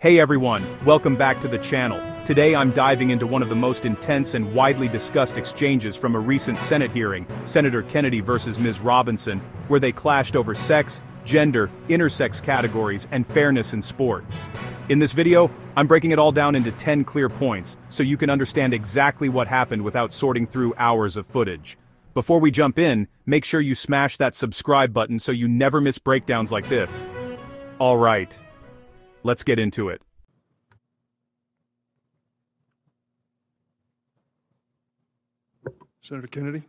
Hey everyone, welcome back to the channel. Today I'm diving into one of the most intense and widely discussed exchanges from a recent Senate hearing, Senator Kennedy versus Ms. Robinson, where they clashed over sex, gender, intersex categories, and fairness in sports. In this video, I'm breaking it all down into 10 clear points, so you can understand exactly what happened without sorting through hours of footage. Before we jump in, make sure you smash that subscribe button so you never miss breakdowns like this. Alright. Let's get into it. Senator Kennedy.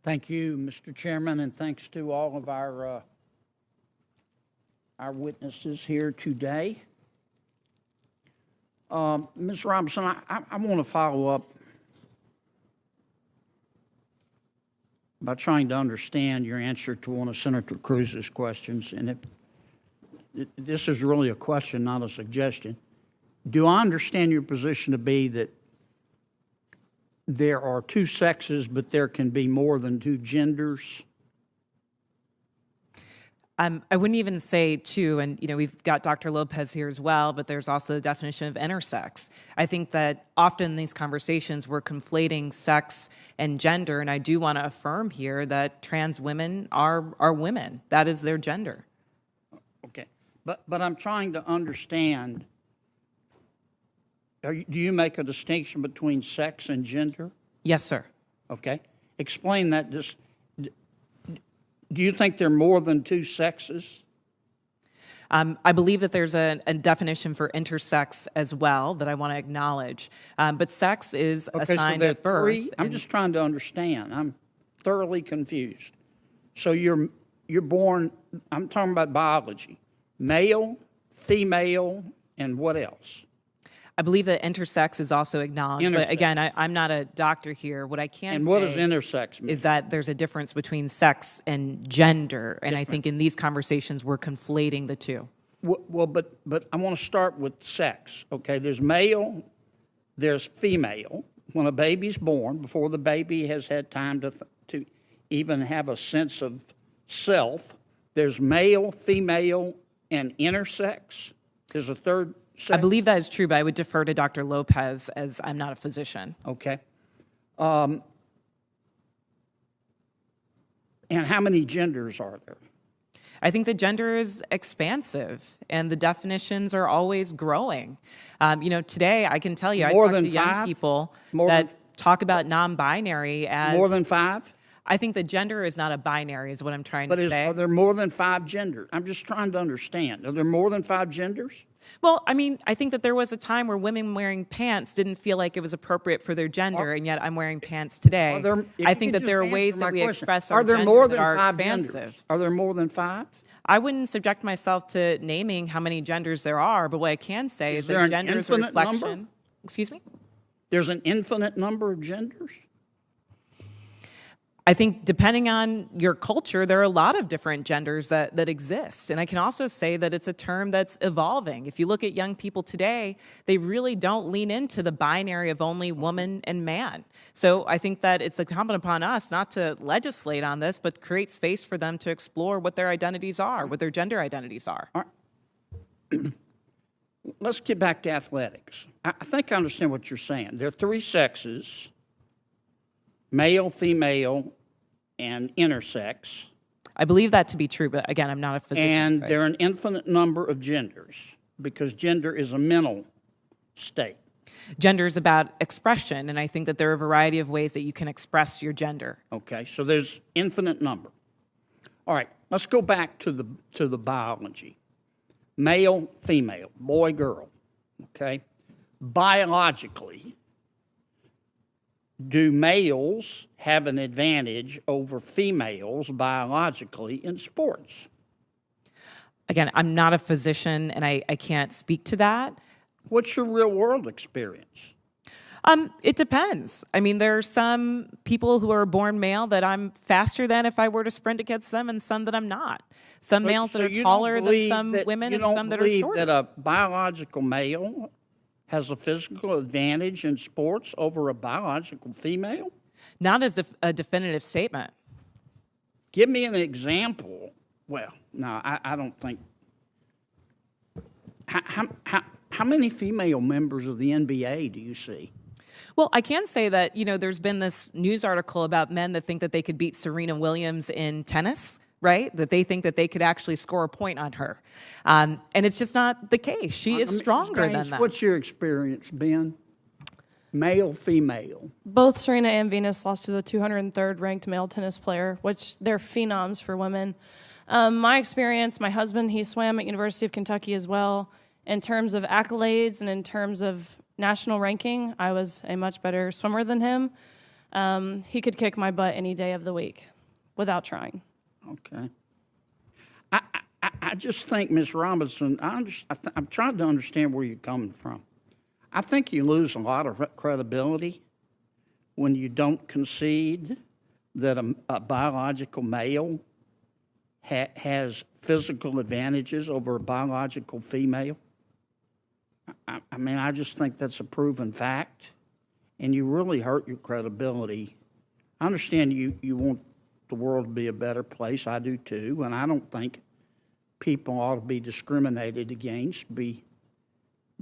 Thank you, Mr. Chairman, and thanks to all of our witnesses here today. Ms. Robinson, I want to follow up by trying to understand your answer to one of Senator Cruz's questions, and this is really a question, not a suggestion. Do I understand your position to be that there are two sexes, but there can be more than two genders? I wouldn't even say two, and we've got Dr. Lopez here as well, but there's also the definition of intersex. I think that often in these conversations we're conflating sex and gender, and I do want to affirm here that trans women are women. That is their gender. Okay, but I'm trying to understand, do you make a distinction between sex and gender? Yes, sir. Okay, explain that. Do you think there are more than two sexes? I believe that there's a definition for intersex as well that I want to acknowledge. But sex is assigned at birth. I'm just trying to understand. I'm thoroughly confused. So you're born, I'm talking about biology, male, female, and what else? I believe that intersex is also acknowledged, but again, I'm not a doctor here. What I can say, what does intersex mean? Is that there's a difference between sex and gender, and I think in these conversations we're conflating the two. Well, but I want to start with sex. Okay, there's male, there's female. When a baby's born, before the baby has had time to even have a sense of self, there's male, female, and intersex. There's a third sex. I believe that is true, but I would defer to Dr. Lopez as I'm not a physician. Okay. And how many genders are there? I think the gender is expansive, and the definitions are always growing. Today I can tell you, I talk to young people that talk about non-binary as... More than five? I think the gender is not a binary, is what I'm trying to say. Are there more than five genders? I'm just trying to understand. Are there more than five genders? Well, I think that there was a time where women wearing pants didn't feel like it was appropriate for their gender, and yet I'm wearing pants today. I think that there are ways that we express our gender that are expansive. Are there more than five? I wouldn't subject myself to naming how many genders there are, but what I can say is that gender is a reflection. Number? Excuse me? There's an infinite number of genders? I think depending on your culture, there are a lot of different genders that exist. And I can also say that it's a term that's evolving. If you look at young people today, they really don't lean into the binary of only woman and man. So I think that it's incumbent upon us not to legislate on this, but create space for them to explore what their identities are, what their gender identities are. Let's get back to athletics. I think I understand what you're saying. There are three sexes, male, female, and intersex. I believe that to be true, but again, I'm not a physician. And there are an infinite number of genders, because gender is a mental state. Gender is about expression, and I think that there are a variety of ways that you can express your gender. Okay, so there's infinite number. All right, let's go back to the biology. Male, female, boy, girl, okay? Biologically, do males have an advantage over females biologically in sports? Again, I'm not a physician, and I can't speak to that. What's your real-world experience? It depends. There are some people who are born male that I'm faster than if I were to sprint against them, and some that I'm not. Some males that are taller than some women, and some that are shorter. You don't believe that a biological male has a physical advantage in sports over a biological female? Not as a definitive statement. Give me an example. Well, no, I don't think. how many female members of the NBA do you see? Well, I can say that, there's been this news article about men that think that they could beat Serena Williams in tennis, right? That they think that they could actually score a point on her. And it's just not the case. She is stronger than that. What's your experience, Ben? Male, female? Both Serena and Venus lost to the 203rd ranked male tennis player, which they're phenoms for women. My experience, my husband, he swam at University of Kentucky as well. In terms of accolades and in terms of national ranking, I was a much better swimmer than him. He could kick my butt any day of the week without trying. Okay. I just think, Ms. Robinson, I'm trying to understand where you're coming from. I think you lose a lot of credibility when you don't concede that a biological male has physical advantages over a biological female. I mean, I just think that's a proven fact, and you really hurt your credibility. I understand you want the world to be a better place. I do too, and I don't think people ought to be discriminated against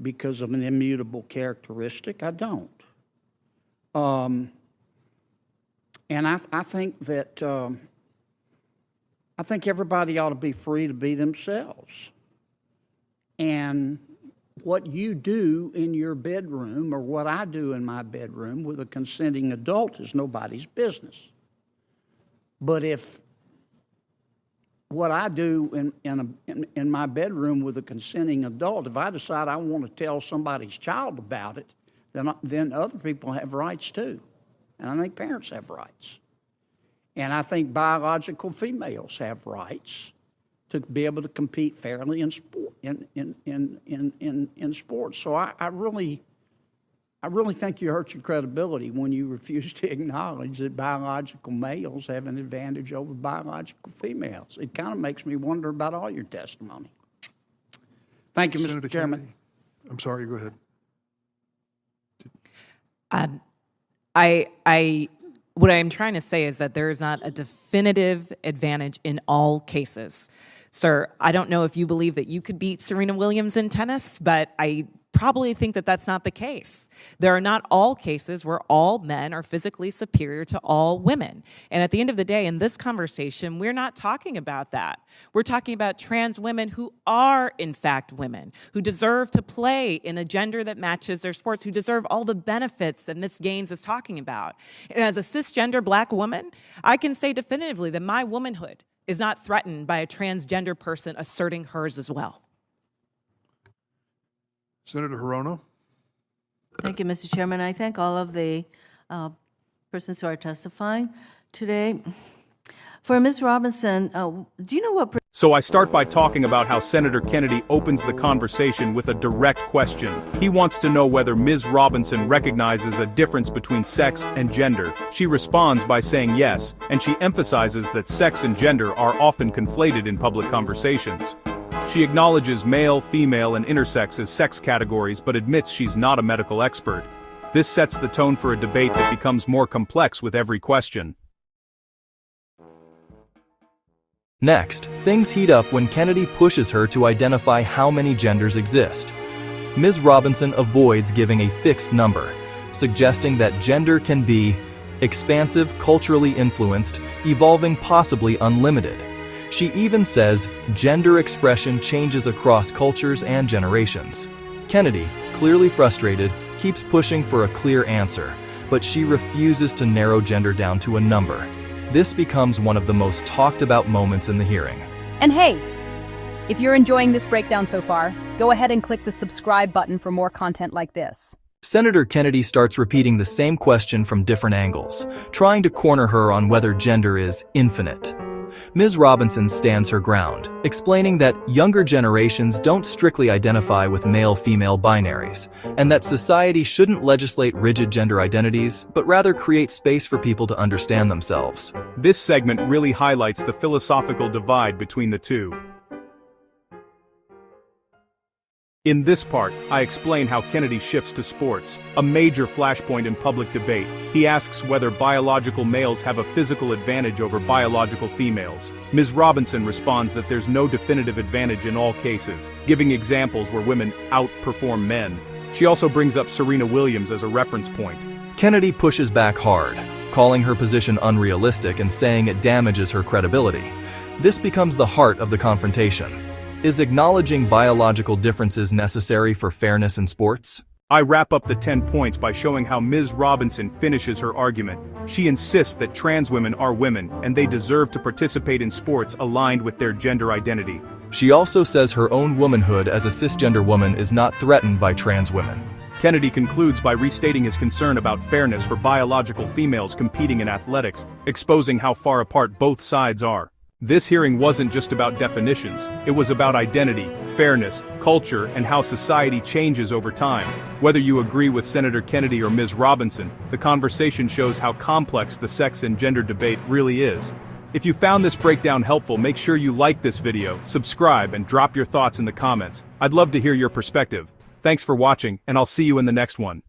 because of an immutable characteristic. I don't. And I think that I think everybody ought to be free to be themselves. And what you do in your bedroom or what I do in my bedroom with a consenting adult is nobody's business. But if what I do in my bedroom with a consenting adult, if I decide I want to tell somebody's child about it, then other people have rights too. And I think parents have rights. And I think biological females have rights to be able to compete fairly in sport. In sports. So I really think you hurt your credibility when you refuse to acknowledge that biological males have an advantage over biological females. It kind of makes me wonder about all your testimony. Thank you, Mr. Chairman. Kennedy, I'm sorry, go ahead. What I'm trying to say is that there is not a definitive advantage in all cases. Sir, I don't know if you believe that you could beat Serena Williams in tennis, but I probably think that that's not the case. There are not all cases where all men are physically superior to all women. And at the end of the day, in this conversation, we're not talking about that. We're talking about trans women who are, in fact, women, who deserve to play in a gender that matches their sports, who deserve all the benefits that Ms. Gaines is talking about. And as a cisgender black woman, I can say definitively that my womanhood is not threatened by a transgender person asserting hers as well. Senator Hirono. Thank you, Mr. Chairman. I thank all of the persons who are testifying today. For Ms. Robinson, do you know what... So I start by talking about how Senator Kennedy opens the conversation with a direct question. He wants to know whether Ms. Robinson recognizes a difference between sex and gender. She responds by saying yes, and she emphasizes that sex and gender are often conflated in public conversations. She acknowledges male, female, and intersex as sex categories but admits she's not a medical expert. This sets the tone for a debate that becomes more complex with every question. Next, things heat up when Kennedy pushes her to identify how many genders exist. Ms. Robinson avoids giving a fixed number, suggesting that gender can be expansive, culturally influenced, evolving, possibly unlimited. She even says gender expression changes across cultures and generations. Kennedy, clearly frustrated, keeps pushing for a clear answer, but she refuses to narrow gender down to a number. This becomes one of the most talked about moments in the hearing. And hey, if you're enjoying this breakdown so far, go ahead and click the subscribe button for more content like this. Senator Kennedy starts repeating the same question from different angles, trying to corner her on whether gender is infinite. Ms. Robinson stands her ground, explaining that younger generations don't strictly identify with male-female binaries, and that society shouldn't legislate rigid gender identities, but rather create space for people to understand themselves. This segment really highlights the philosophical divide between the two. In this part, I explain how Kennedy shifts to sports, a major flashpoint in public debate. He asks whether biological males have a physical advantage over biological females. Ms. Robinson responds that there's no definitive advantage in all cases, giving examples where women outperform men. She also brings up Serena Williams as a reference point. Kennedy pushes back hard, calling her position unrealistic and saying it damages her credibility. This becomes the heart of the confrontation. Is acknowledging biological differences necessary for fairness in sports? I wrap up the 10 points by showing how Ms. Robinson finishes her argument. She insists that trans women are women and they deserve to participate in sports aligned with their gender identity. She also says her own womanhood as a cisgender woman is not threatened by trans women. Kennedy concludes by restating his concern about fairness for biological females competing in athletics, exposing how far apart both sides are. This hearing wasn't just about definitions, it was about identity, fairness, culture, and how society changes over time. Whether you agree with Senator Kennedy or Ms. Robinson, the conversation shows how complex the sex and gender debate really is. If you found this breakdown helpful, make sure you like this video, subscribe, and drop your thoughts in the comments. I'd love to hear your perspective. Thanks for watching, and I'll see you in the next one.